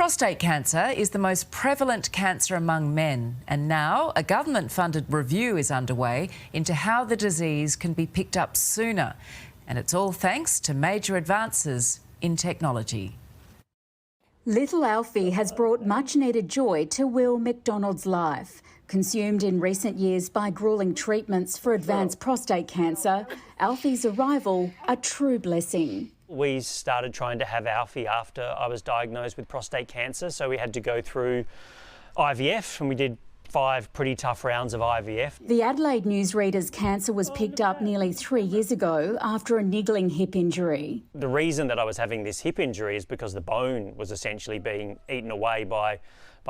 Prostate cancer is the most prevalent cancer among men, and now a government-funded review is underway into how the disease can be picked up sooner. And it's all thanks to major advances in technology. Little Alfie has brought much-needed joy to Will McDonald's life. Consumed in recent years by gruelling treatments for advanced prostate cancer, Alfie's arrival a true blessing. We started trying to have Alfie after I was diagnosed with prostate cancer, so we had to go through IVF, and we did 5 pretty tough rounds of IVF. The Adelaide newsreader's cancer was picked up nearly 3 years ago after a niggling hip injury. The reason that I was having this hip injury is because the bone was essentially being eaten away by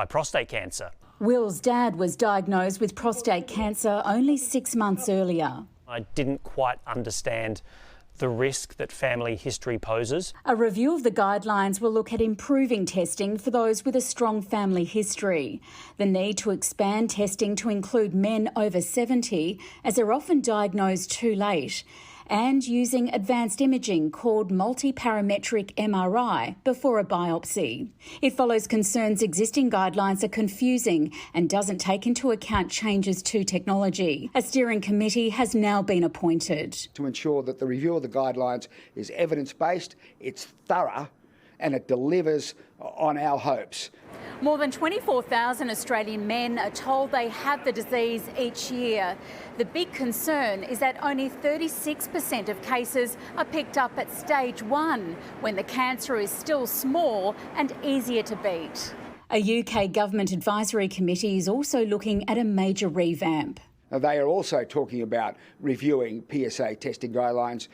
prostate cancer. Will's dad was diagnosed with prostate cancer only 6 months earlier. I didn't quite understand the risk that family history poses. A review of the guidelines will look at improving testing for those with a strong family history. The need to expand testing to include men over 70, as they're often diagnosed too late, and using advanced imaging called multiparametric MRI before a biopsy. It follows concerns existing guidelines are confusing and doesn't take into account changes to technology. A steering committee has now been appointed to ensure that the review of the guidelines is evidence-based, it's thorough, and it delivers on our hopes. More than 24,000 Australian men are told they have the disease each year. The big concern is that only 36% of cases are picked up at stage 1, when the cancer is still small and easier to beat. A UK government advisory committee is also looking at a major revamp. They are also talking about reviewing PSA testing guidelines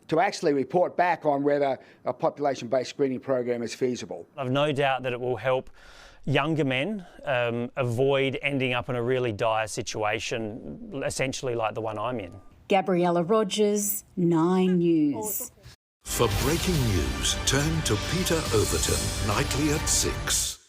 to actually report back on whether a population-based screening program is feasible. I've no doubt that it will help younger men avoid ending up in a really dire situation, essentially like the one I'm in. Gabriella Rogers, 9 News. For breaking news, turn to Peter Overton, nightly at 6.